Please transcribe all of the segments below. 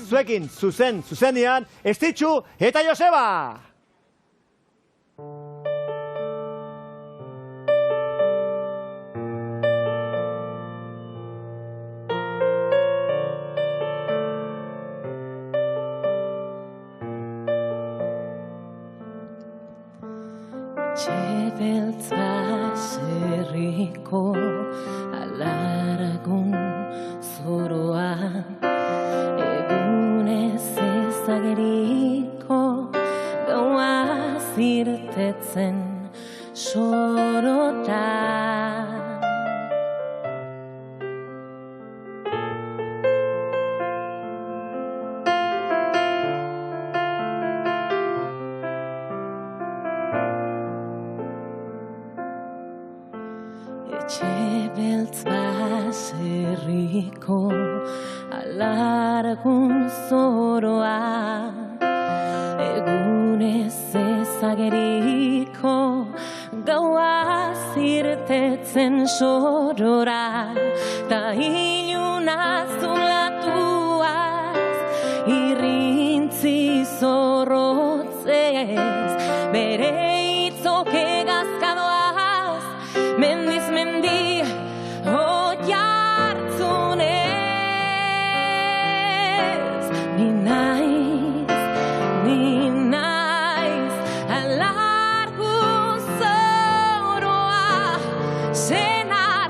zuekin zuzenean, Estitxu eta Joseba! Etxebeltz baserriko alargun zoroa, egunez ezageriko gaua zirtetzen sorota. Etxebeltz baserriko alargun zoroa, egunez ezageriko gaua zirtetzen sorora, ta iluna zulatuaz, irrintzi zorrotzez, bere itzok egazkadoaz, mendiz mendi oiartzunez. Ni naiz alargun zoroa, senar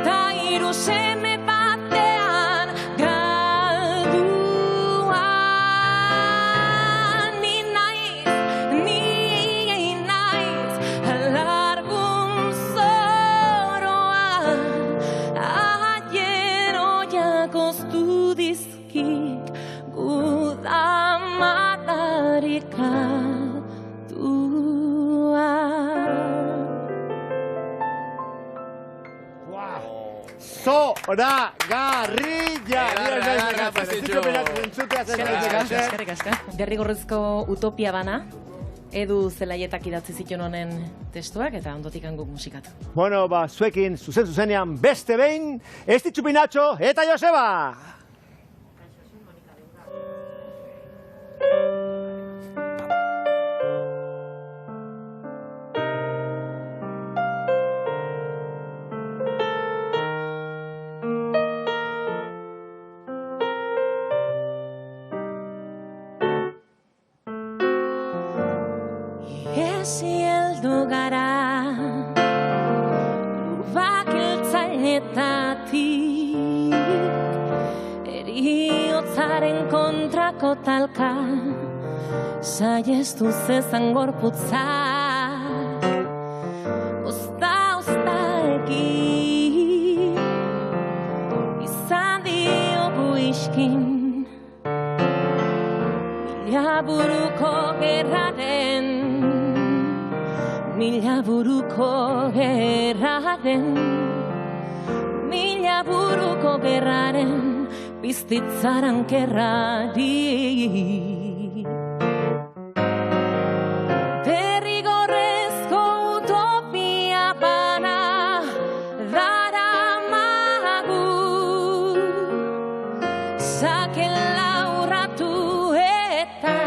ta hiru seme batean galdua. Ni naiz alargun zoroa, ayer oiak oztu dizkit gudamarikatua. Zoragarria! Eskerrik asko. Derrigorrezko utopia bana, Edu Zelaietak idatzi zituen honen testuak eta ondotik guk musikatu. Bueno, zuekin zuzenean beste behin, Estitxu Pinatxo eta Joseba! Ezi heldu gara lubak eltzailetatik, eriotzaren kontrako talka saiestu zezan gorputzak, ozta egin izan diogu iskin, mila buruko gerraren, mila buruko gerraren biztitzaran kerrari. Derrigorrezko utopia bana daramagu, saken laurratu eta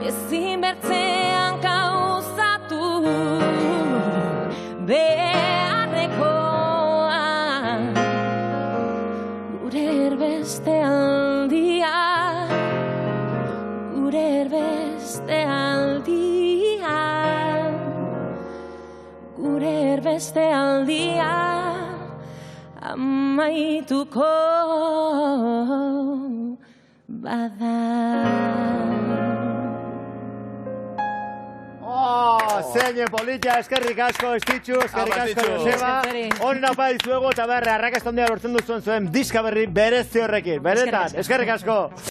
ezin bertzean kauzatu beharrekoa, gure erbeste aldia, gure erbeste aldia, gure erbeste aldia amaituko bada. Zein politia, eskerrik asko Estitxu, eskerrik asko Joseba. Honen haupa dizuego eta berre, arrakasta handia lortzen duzuen zuen diska berri berezi horrekin. Beretan, eskerrik asko.